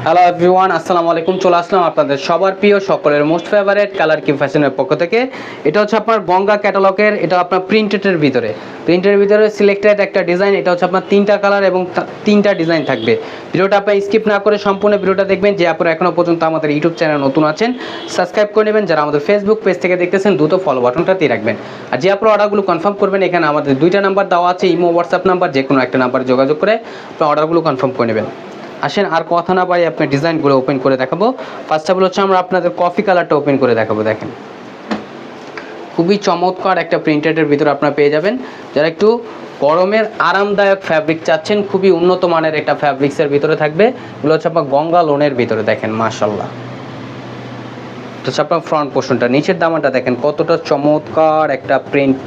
Hello everyone, আসসালামু আলাইকুম। চলে আসলাম আপনাদের সবার প্রিয় সকলের মোস্ট ফেভারিট কালার কিং ফ্যাশনের পক্ষ থেকে। এটা হচ্ছে আপনার গঙ্গা ক্যাটালগের, এটা আপনার প্রিন্টেডের ভিতরে সিলেক্টেড একটা ডিজাইন। এটা হচ্ছে আপনার 3টা কালার এবং 3টা ডিজাইন থাকবে। ভিডিওটা আপনি স্কিপ না করে সম্পূর্ণ ভিডিওটা দেখবেন। যে আপনারা এখনো পর্যন্ত আমাদের ইউটিউব চ্যানেল নতুন আছেন, সাবস্ক্রাইব করে নেবেন। যারা আমাদের ফেসবুক পেজ থেকে দেখতেছেন, দ্রুত ফলো বাটনটা দিয়ে রাখবেন। আর যে আপনারা অর্ডারগুলো কনফার্ম করবেন, এখানে আমাদের 2টা নাম্বার দেওয়া আছে, ইমো হোয়াটসঅ্যাপ নাম্বার। যে কোনো একটা নাম্বারে যোগাযোগ করে আপনারা অর্ডারগুলো কনফার্ম করে নেবেন। আসেন আর কথা না বাড়িয়ে আপনি ডিজাইনগুলো ওপেন করে দেখাবো। ফার্স্ট অফ অল হচ্ছে আমরা আপনাদের কফি কালারটা ওপেন করে দেখাবো। দেখেন, খুবই চমৎকার একটা প্রিন্টেডের ভিতরে আপনারা পেয়ে যাবেন। যারা একটু গরমের আরামদায়ক ফ্যাব্রিক চাচ্ছেন, খুবই উন্নত মানের একটা ফ্যাব্রিক্সের ভিতরে থাকবে। এগুলো হচ্ছে আপনার গঙ্গা লোনের ভিতরে। দেখেন মাশাল্লাহ, তো হচ্ছে আপনার ফ্রন্ট পোর্শনটা, নিচের দামানটা দেখেন কতটা চমৎকার একটা প্রিন্ট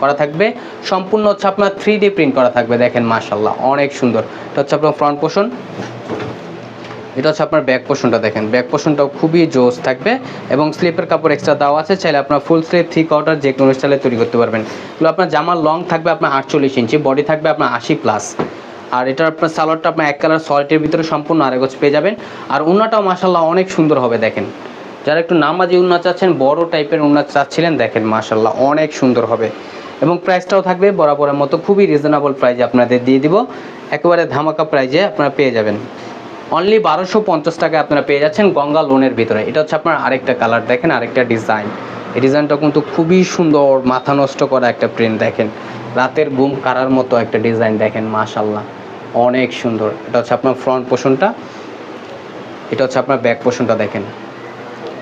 করা থাকবে। সম্পূর্ণ হচ্ছে আপনার 3D প্রিন্ট করা থাকবে। দেখেন মাশাল্লাহ, অনেক সুন্দর। এটা হচ্ছে আপনার ফ্রন্ট পোর্শন। এটা হচ্ছে আপনার ব্যাক পোর্শনটা। দেখেন ব্যাক পোর্শনটাও খুবই জোস থাকবে এবং স্লিপের কাপড় এক্সট্রা দেওয়া আছে। চাইলে আপনার ফুল স্লিপ 3/4 যে কোনো স্টাইলে তৈরি করতে পারবেন। এগুলো আপনার জামার লং থাকবে আপনার 48 ইঞ্চি, বডি থাকবে আপনার 80+। আর এটা আপনার সালোয়ারটা আপনার এক কালার সল্টের ভিতরে সম্পূর্ণ আরেকজ পেয়ে যাবেন। আর উন্নাটাও মাশাল্লাহ অনেক সুন্দর হবে। দেখেন, যারা একটু নামাজি উন্না চাচ্ছেন, বড় টাইপের উন্না চাচ্ছিলেন, দেখেন মাশাল্লাহ অনেক সুন্দর হবে। এবং প্রাইসটাও থাকবে বরাবরের মতো খুবই রিজনেবল প্রাইজে আপনাদের দিয়ে দিব। একেবারে ধামাকা প্রাইজে আপনারা পেয়ে যাবেন। অনলি 1250 টাকায় আপনারা পেয়ে যাচ্ছেন গঙ্গা লোনের ভিতরে। এটা হচ্ছে আপনার আরেকটা কালার। দেখেন আরেকটা ডিজাইন। এই ডিজাইনটা কিন্তু খুবই সুন্দর, মাথা নষ্ট করা একটা প্রিন্ট। দেখেন রাতের ঘুম কারার মতো একটা ডিজাইন। দেখেন মাশাল্লাহ অনেক সুন্দর। এটা হচ্ছে আপনার ফ্রন্ট পোর্শনটা। এটা হচ্ছে আপনার ব্যাক পোর্শনটা। দেখেন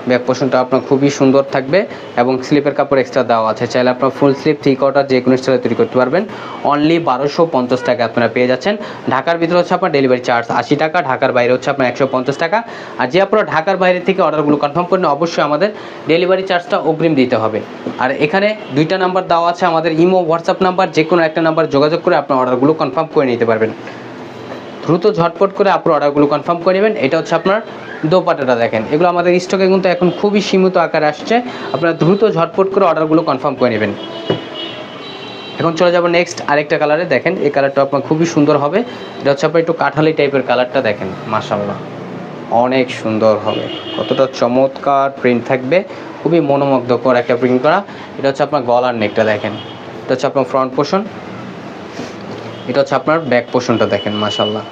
ব্যাক পোর্শনটা আপনার খুবই সুন্দর থাকবে এবং স্লিপের কাপড় এক্সট্রা দেওয়া আছে। চাইলে আপনার ফুল স্লিপ 3/4 যে কোনো স্টাইলে তৈরি করতে পারবেন। অনলি 1250 টাকা আপনারা পেয়ে যাচ্ছেন। ঢাকার ভিতরে হচ্ছে আপনার ডেলিভারি চার্জ 80 টাকা, ঢাকার বাইরে হচ্ছে আপনার 150 টাকা। আর যে আপনারা ঢাকার বাইরে থেকে অর্ডারগুলো কনফার্ম করেন, অবশ্যই আমাদের ডেলিভারি চার্জটা অগ্রিম দিতে হবে। আর এখানে 2টা নাম্বার দেওয়া আছে আমাদের, ইমো হোয়াটসঅ্যাপ নাম্বার। যে কোনো একটা নাম্বার যোগাযোগ করে আপনার অর্ডারগুলো কনফার্ম করে নিতে পারবেন। দ্রুত ঝটপট করে আপনার অর্ডারগুলো কনফার্ম করে নেবেন। এটা হচ্ছে আপনার দোপাট্টাটা। দেখেন এগুলো আমাদের স্টকে কিন্তু এখন খুবই সীমিত আকারে আসছে। আপনারা দ্রুত ঝটপট করে অর্ডারগুলো কনফার্ম করে নেবেন। এখন চলে যাব নেক্সট আরেকটা কালারে। দেখেন এই কালারটা আপনার খুবই সুন্দর হবে। এটা হচ্ছে আপনার একটু কাঠালি টাইপের কালারটা। দেখেন মাশাল্লাহ অনেক সুন্দর হবে, কতটা চমৎকার প্রিন্ট থাকবে, খুবই মনোমুগ্ধকর একটা প্রিন্ট করা। এটা হচ্ছে আপনার গলার নেকটা। দেখেন এটা হচ্ছে আপনার ফ্রন্ট পোর্শন। এটা হচ্ছে আপনার ব্যাক পোর্শনটা। দেখেন মাশাল্লাহ।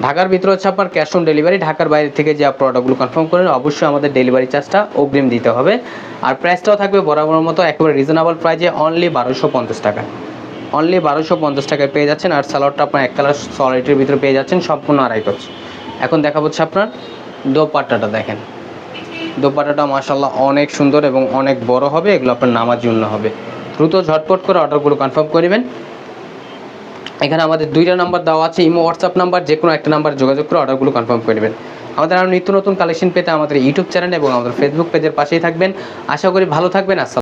ঢাকার ভিতরে হচ্ছে আপনার ক্যাশ অন ডেলিভারি। ঢাকার বাইরে থেকে যে প্রোডাক্টগুলো কনফার্ম করেন, অবশ্যই আমাদের ডেলিভারি চার্জটা অগ্রিম দিতে হবে। আর প্রাইসটাও থাকবে বরাবর মতো একেবারে রিজনেবল প্রাইজে, অনলি 1250 টাকা। অনলি 1250 টাকায় পেয়ে যাচ্ছেন। আর সালোয়ারটা আপনার এক কালার সলিডের ভিতরে পেয়ে যাচ্ছেন, সম্পূর্ণ আড়াই গজ। এখন দেখা হচ্ছে আপনার দোপাট্টাটা। দেখেন দোপাট্টাটা মাশাল্লাহ অনেক সুন্দর এবং অনেক বড় হবে। এগুলো আপনার নামাজি উন্না হবে। দ্রুত ঝটপট করে অর্ডারগুলো কনফার্ম করবেন। এখানে আমাদের 2টা নাম্বার দেওয়া আছে, ইমো হোয়াটসঅ্যাপ নাম্বার। যে কোনো একটা নাম্বার যোগাযোগ করে অর্ডারগুলো কনফার্ম করে নেবেন। আমাদের আরও নিত্য নতুন কালেকশন পেতে আমাদের ইউটিউব চ্যানেল এবং আমাদের ফেসবুক পেজের পাশেই থাকবেন। আশা করি ভালো থাকবেন। আসসালাম।